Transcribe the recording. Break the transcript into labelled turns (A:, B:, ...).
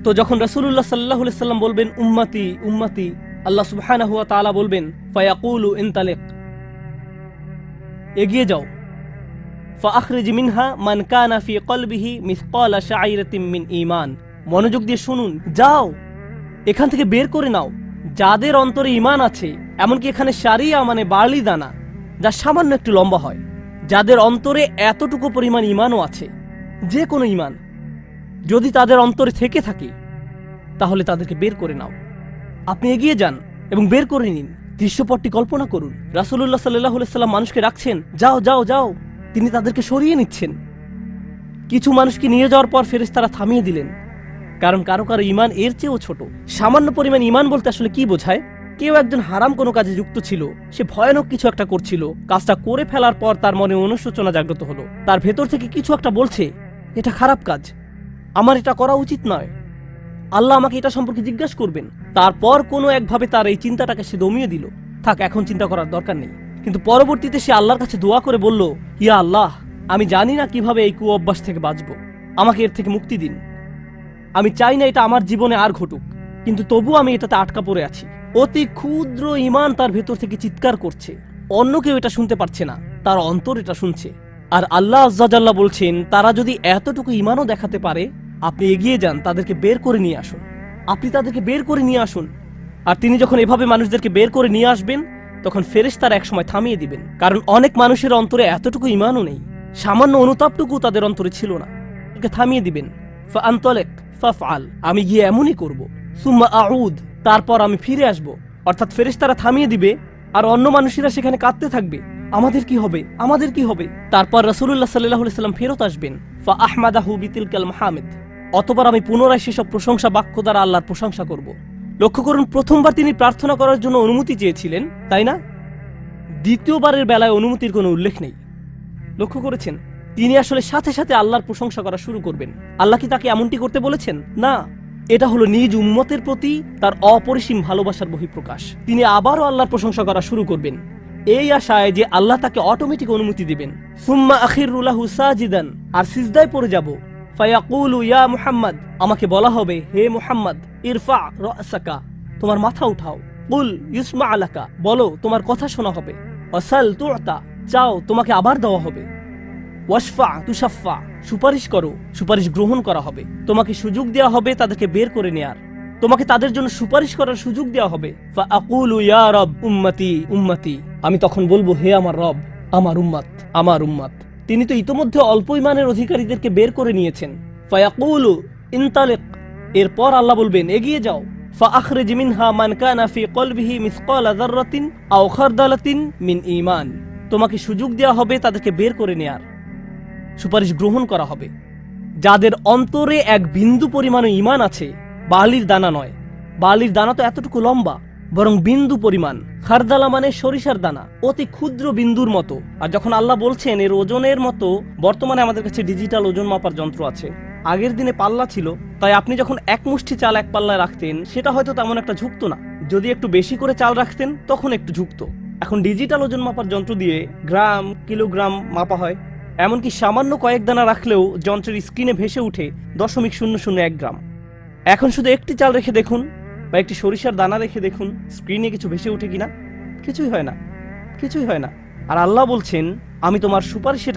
A: তো যখন রাসূলুল্লাহ সাল্লাল্লাহু আলাইহি সাল্লাম বলবেন উম্মতি উম্মতি, আল্লাহ সুবহানাহু ওয়া তাআলা বলবেন ফায়াকুলু ইনতালিক, এগিয়ে যাও, ফাআখরিজ মিনহা মান কানা ফি কলবিহি মিসকালা শাঈরাতিন মিন ঈমান, মনোযোগ দিয়ে শুনুন, যাও এখান থেকে বের করে নাও যাদের অন্তরে ঈমান আছে, এমনকি এখানে শারিয়া মানে বার্লি দানা, যা সামান্য একটু লম্বা হয়, যাদের অন্তরে এতটুকু পরিমাণ ঈমানও আছে, যে কোনো ঈমান যদি তাদের অন্তরে থেকে থাকে তাহলে তাদেরকে বের করে নাও। আপনি এগিয়ে যান এবং বের করে নিন। দৃশ্যপটটি কল্পনা করুন, রাসূলুল্লাহ সাল্লাল্লাহু আলাইহি সাল্লাম মানুষকে রাখছেন, যাও যাও যাও, তিনি তাদেরকে সরিয়ে নিচ্ছেন। কিছু মানুষকে নিয়ে যাওয়ার পর ফেরেশতারা থামিয়ে দিলেন, কারণ কারো কারো ঈমান এর চেয়েও ছোট। সামান্য পরিমাণ ঈমান বলতে আসলে কি বোঝায়? কেউ একজন হারাম কোনো কাজে যুক্ত ছিল, সে ভয়ানক কিছু একটা করছিল, কাজটা করে ফেলার পর তার মনে অনুশোচনা জাগ্রত হলো, তার ভেতর থেকে কিছু একটা বলছে এটা খারাপ কাজ, আমার এটা করা উচিত নয়, আল্লাহ আমাকে এটা সম্পর্কে জিজ্ঞাসা করবেন। তারপর কোনো একভাবে তার এই চিন্তাটাকে সে দমিয়ে দিল, থাক এখন চিন্তা করার দরকার নেই। কিন্তু পরবর্তীতে সে আল্লাহর কাছে দোয়া করে বলল, ইয়া আল্লাহ, আমি জানি না কিভাবে এই কুঅভ্যাস থেকে বাঁচব, আমাকে এর থেকে মুক্তি দিন। আমি চাই না এটা আমার জীবনে আর ঘটুক, কিন্তু তবু আমি এটাতে আটকা পড়ে আছি। অতি ক্ষুদ্র ঈমান তার ভেতর থেকে চিৎকার করছে, অন্য কেউ এটা শুনতে পারছে না, তার অন্তর এটা শুনছে। আর আল্লাহ আজ্জা জাল্লা বলছেন, তারা যদি এতটুকু ঈমানও দেখাতে পারে, আপনি এগিয়ে যান, তাদেরকে বের করে নিয়ে আসুন, আপনি তাদেরকে বের করে নিয়ে আসুন। আর তিনি যখন এভাবে মানুষদেরকে বের করে নিয়ে আসবেন, তখন ফেরেশতারা একসময় থামিয়ে দিবেন, কারণ অনেক মানুষের অন্তরে এতটুকু ঈমানও নেই, সামান্য অনুতাপটুকু তাদের অন্তরে ছিল না। থামিয়ে দিবেন, ফাআনতালিক ফাফআল, আমি গিয়ে এমনই করব, সুম্মা আউদ, তারপর আমি ফিরে আসব। অর্থাৎ ফেরেশতারা থামিয়ে দিবে, আর অন্য মানুষেরা সেখানে কাঁদতে থাকবে, আমাদের কি হবে, আমাদের কি হবে। তারপর রাসূলুল্লাহ সাল্লাল্লাহু আলাইহি সাল্লাম ফেরত আসবেন, ফাআহমাদাহু বিতিলকাল মাহামিদ, অতঃপর আমি পুনরায় সেসব প্রশংসা বাক্য দ্বারা আল্লাহর প্রশংসা করব। লক্ষ্য করুন, প্রথমবার তিনি প্রার্থনা করার জন্য অনুমতি চেয়েছিলেন, তাই না? দ্বিতীয়বারের বেলায় অনুমতির কোনো উল্লেখ নেই। লক্ষ্য করেছেন, তিনি আসলে সাথে সাথে আল্লাহর প্রশংসা করা শুরু করবেন। আল্লাহ কি তাকে এমনটি করতে বলেছেন? না, এটা হলো নিজ উম্মতের প্রতি তার অপরিসীম ভালোবাসার বহিঃপ্রকাশ। তিনি আবারও আল্লাহর প্রশংসা করা শুরু করবেন, এই আশায় যে আল্লাহ তাকে অটোমেটিক অনুমতি দিবেন। সুম্মা আখিরু লাহু সাজিদান, আর সিজদায় পড়ে যাব। ফায়াকুলু ইয়া মুহাম্মদ, আমাকে বলা হবে, হে মুহাম্মদ, ইরফা রাসাকা, তোমার মাথা উঠাও। কুল ইউসমা আলাকা, বলো তোমার কথা শোনা হবে। ওয়াসাল তুতা, চাও তোমাকে আবার দেওয়া হবে। ওয়াশফা তুশাফা, সুপারিশ করো, সুপারিশ গ্রহণ করা হবে। তোমাকে সুযোগ দেওয়া হবে তাদেরকে বের করে নেয়ার, তোমাকে তাদের জন্য সুপারিশ করার সুযোগ দেওয়া হবে। ফাআকুলু ইয়া রব উম্মতি উম্মতি, আমি তখন বলবো, হে আমার রব, আমার উম্মত, আমার উম্মত। তিনি তো ইতোমধ্যে অল্প ঈমানের অধিকারীদেরকে বের করে নিয়েছেন। ফায়াকুলু ইনতালিক, এরপর আল্লাহ বলবেন, এগিয়ে যাও। ফাআখরিজ মিনহা মান কানা ফি কলবিহি মিসকালা যাররাতিন আও খারদালাতিন মিন ঈমান, তোমাকে সুযোগ দেওয়া হবে তাদেরকে বের করে নেয়ার, সুপারিশ গ্রহণ করা হবে। যাদের অন্তরে এক বিন্দু পরিমাণ ঈমান আছে, বালির দানা নয়, বালির দানা তো এতটুকু লম্বা, বরং বিন্দু পরিমাণ। খারদালা মানে সরিষার দানা, অতি ক্ষুদ্র বিন্দুর মতো। আর যখন আল্লাহ বলছেন এর ওজনের মতো, বর্তমানে আমাদের কাছে ডিজিটাল ওজন মাপার যন্ত্র আছে, আগের দিনে পাল্লা ছিল, তাই আপনি যখন এক মুষ্টি চাল এক পাল্লায় রাখতেন, সেটা হয়তো তেমন একটা ঝুঁকতো না। যদি একটু বেশি করে চাল রাখতেন, তখন একটু ঝুঁকতো। এখন ডিজিটাল ওজন মাপার যন্ত্র দিয়ে গ্রাম, কিলোগ্রাম মাপা হয়। এমনকি সামান্য কয়েক দানা রাখলেও যন্ত্রের স্ক্রিনে ভেসে উঠে 0.001 গ্রাম। এখন শুধু একটি চাল রেখে দেখুন, বা একটি সরিষার দানা রেখে দেখুন, স্ক্রিনে কিছু ভেসে উঠে কিনা? কিছুই হয় না, কিছুই হয় না। আর আল্লাহ বলছেন, আমি তোমার সুপারিশের